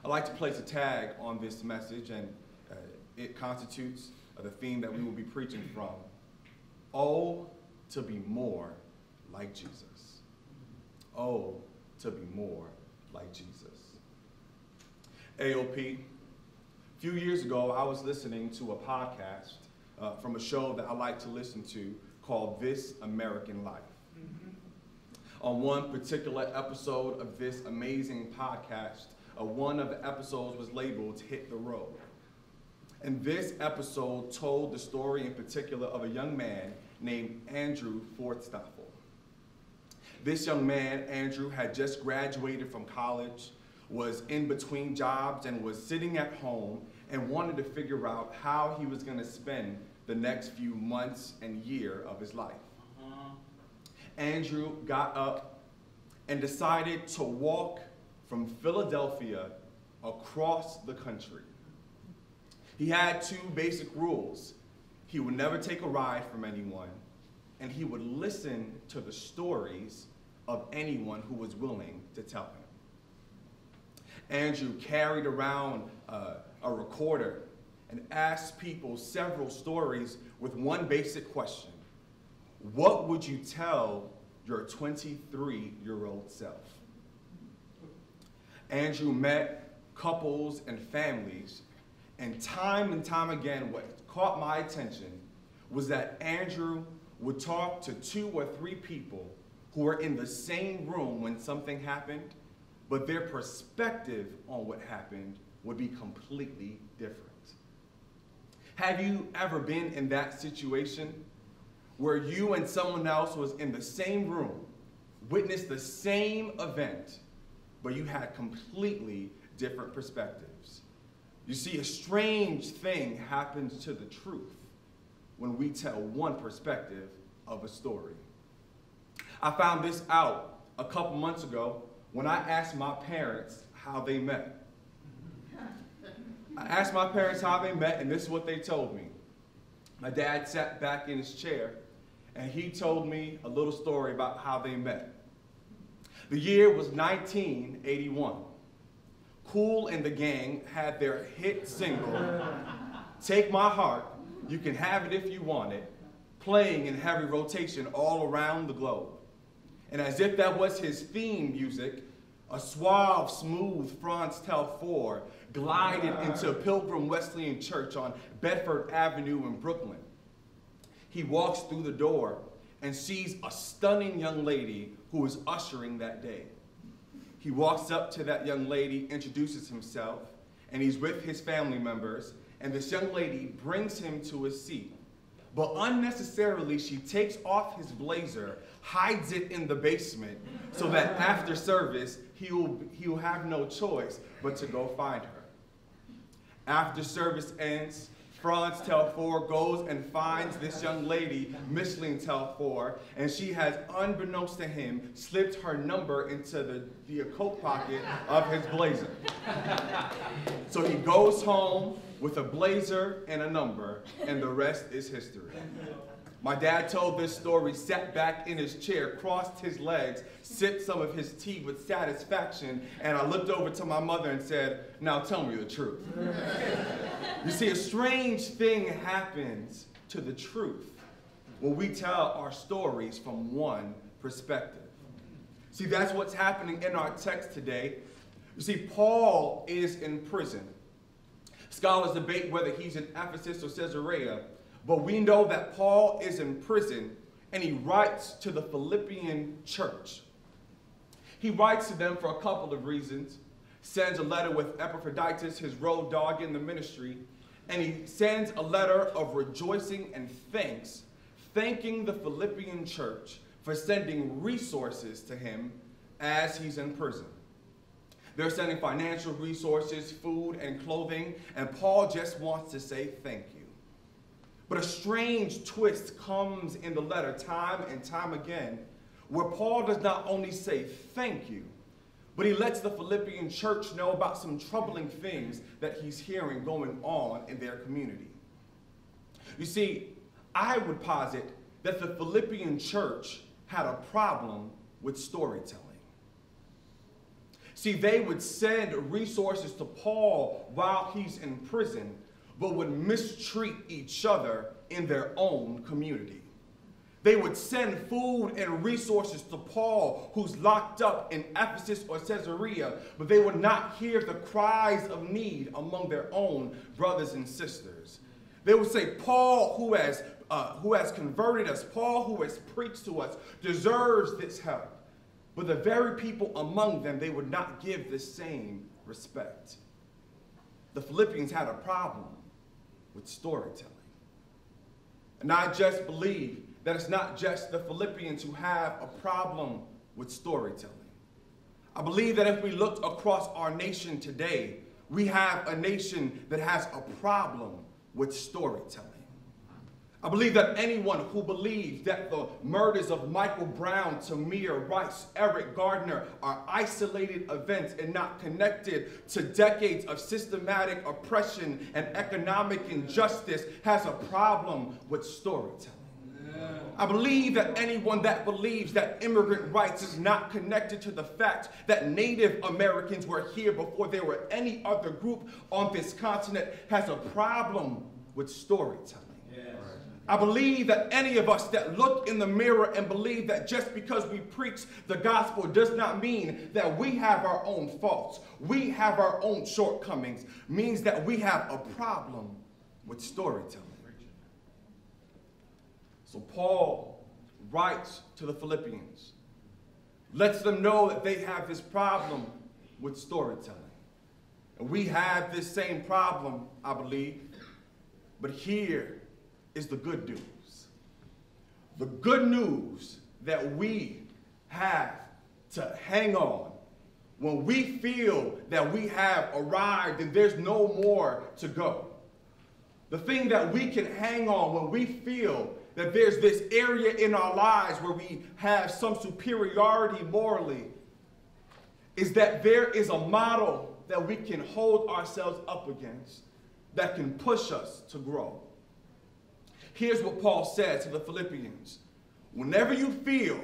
I'd like to place a tag on this message, and it constitutes the theme that we will be preaching from. Oh, to be more like Jesus. Oh, to be more like Jesus. AOP, a few years ago, I was listening to a podcast from a show that I like to listen to called This American Life. On one particular episode of this amazing podcast, one of the episodes was labeled Hit the Road. And this episode told the story in particular of a young man named Andrew Fortstoffel. This young man, Andrew, had just graduated from college, was in between jobs, and was sitting at home and wanted to figure out how he was going to spend the next few months and year of his life. Andrew got up and decided to walk from Philadelphia across the country. He had two basic rules. He would never take a ride from anyone, and he would listen to the stories of anyone who was willing to tell him. Andrew carried around a recorder and asked people several stories with one basic question. What would you tell your 23-year-old self? Andrew met couples and families, and time again, what caught my attention was that Andrew would talk to 2 or 3 people who were in the same room when something happened, but their perspective on what happened would be completely different. Have you ever been in that situation where you and someone else was in the same room, witnessed the same event, but you had completely different perspectives? You see, a strange thing happens to the truth when we tell one perspective of a story. I found this out a couple months ago when I asked my parents how they met. I asked my parents how they met, and this is what they told me. My dad sat back in his chair, and he told me a little story about how they met. The year was 1981. Kool and the Gang had their hit single, Take My Heart, You Can Have It If You Want It, playing in heavy rotation all around the globe. And as if that was his theme music, a suave, smooth Franz Telfort glided into Pilgrim Wesleyan Church on Bedford Avenue in Brooklyn. He walks through the door and sees a stunning young lady who is ushering that day. He walks up to that young lady, introduces himself, and he's with his family members, and this young lady brings him to his seat. But unnecessarily, she takes off his blazer, hides it in the basement, so that after service, he'll have no choice but to go find her. After service ends, Franz Telfort goes and finds this young lady, Micheline Telfort, and she has, unbeknownst to him, slipped her number into the coat pocket of his blazer. So he goes home with a blazer and a number, and the rest is history. My dad told this story, sat back in his chair, crossed his legs, sipped some of his tea with satisfaction, and I looked over to my mother and said, now tell me the truth. You see, a strange thing happens to the truth when we tell our stories from one perspective. See, that's what's happening in our text today. You see, Paul is in prison. Scholars debate whether he's in Ephesus or Caesarea, but we know that Paul is in prison, and he writes to the Philippian church. He writes to them for a couple of reasons. Sends a letter with Epaphroditus, his road dog in the ministry, and he sends a letter of rejoicing and thanks, thanking the Philippian church for sending resources to him as he's in prison. They're sending financial resources, food, and clothing, and Paul just wants to say thank you. But a strange twist comes in the letter time and time again, where Paul does not only say thank you, but he lets the Philippian church know about some troubling things that he's hearing going on in their community. You see, I would posit that the Philippian church had a problem with storytelling. See, they would send resources to Paul while he's in prison, but would mistreat each other in their own community. They would send food and resources to Paul, who's locked up in Ephesus or Caesarea, but they would not hear the cries of need among their own brothers and sisters. They would say, Paul, who has converted us, Paul, who has preached to us, deserves this help. But the very people among them, they would not give the same respect. The Philippians had a problem with storytelling. And I just believe that it's not just the Philippians who have a problem with storytelling. I believe that if we look across our nation today, we have a nation that has a problem with storytelling. I believe that anyone who believes that the murders of Michael Brown, Tamir Rice, Eric Gardner are isolated events and not connected to decades of systematic oppression and economic injustice has a problem with storytelling. I believe that anyone that believes that immigrant rights is not connected to the fact that Native Americans were here before there were any other group on this continent has a problem with storytelling. Yes. I believe that any of us that look in the mirror and believe that just because we preach the gospel does not mean that we have our own faults, we have our own shortcomings, means that we have a problem with storytelling. So Paul writes to the Philippians, lets them know that they have this problem with storytelling. And we have this same problem, I believe, but here is the good news. The good news that we have to hang on when we feel that we have arrived and there's no more to go. The thing that we can hang on when we feel that there's this area in our lives where we have some superiority morally is that there is a model that we can hold ourselves up against that can push us to grow. Here's what Paul said to the Philippians. Whenever you feel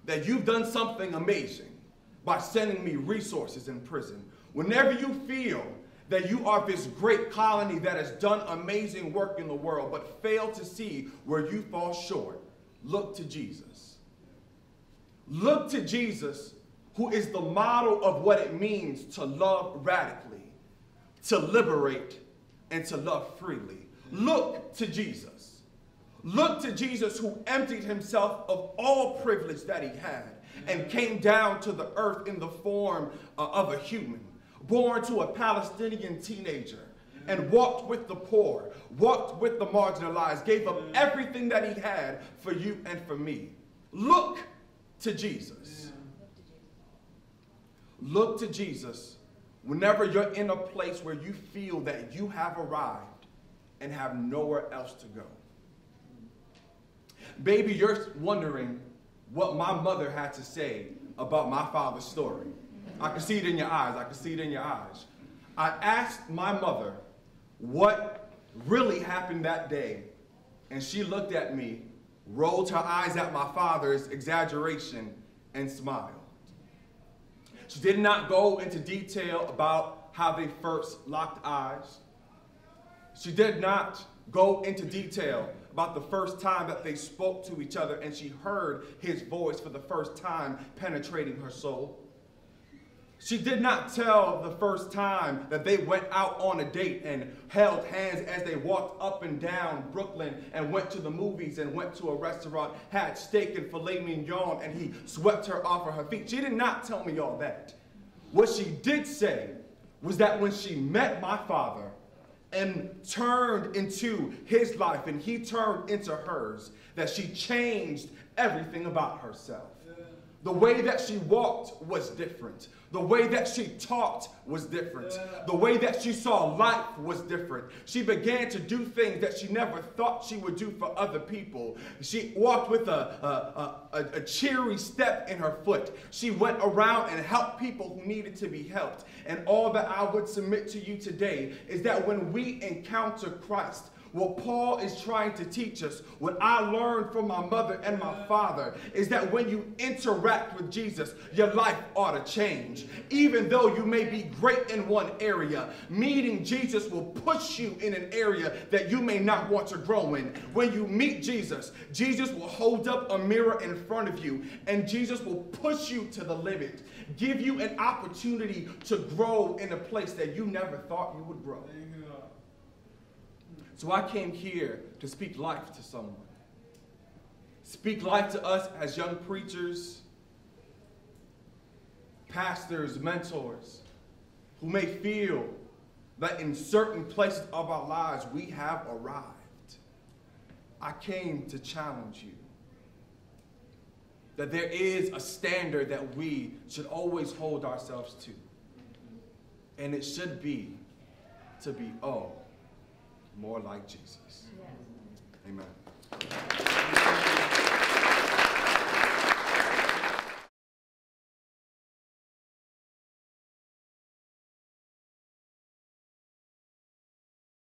that you've done something amazing by sending me resources in prison, whenever you feel that you are this great colony that has done amazing work in the world but fail to see where you fall short, look to Jesus. Look to Jesus, who is the model of what it means to love radically, to liberate, and to love freely. Look to Jesus. Look to Jesus, who emptied himself of all privilege that he had and came down to the earth in the form of a human, born to a Palestinian teenager, and walked with the poor, walked with the marginalized, gave up everything that he had for you and for me. Look to Jesus. Look to Jesus whenever you're in a place where you feel that you have arrived and have nowhere else to go. Baby, you're wondering what my mother had to say about my father's story. I can see it in your eyes. I can see it in your eyes. I asked my mother what really happened that day, and she looked at me, rolled her eyes at my father's exaggeration, and smiled. She did not go into detail about how they first locked eyes. She did not go into detail about the first time that they spoke to each other and she heard his voice for the first time penetrating her soul. She did not tell the first time that they went out on a date and held hands as they walked up and down Brooklyn and went to the movies and went to a restaurant, had steak and filet mignon, and he swept her off of her feet. She did not tell me all that. What she did say was that when she met my father and turned into his life and he turned into hers, that she changed everything about herself. The way that she walked was different. The way that she talked was different. The way that she saw life was different. She began to do things that she never thought she would do for other people. She walked with a cheery step in her foot. She went around and helped people who needed to be helped. And all that I would submit to you today is that when we encounter Christ, What Paul is trying to teach us, what I learned from my mother and my father, is that when you interact with Jesus, your life ought to change. Even though you may be great in one area, meeting Jesus will push you in an area that you may not want to grow in. When you meet Jesus, Jesus will hold up a mirror in front of you, and Jesus will push you to the limit, give you an opportunity to grow in a place that you never thought you would grow. So I came here to speak life to someone. Speak life to us as young preachers, pastors, mentors, who may feel that in certain places of our lives we have arrived. I came to challenge you that there is a standard that we should always hold ourselves to. And it should be to be more like Jesus. Amen.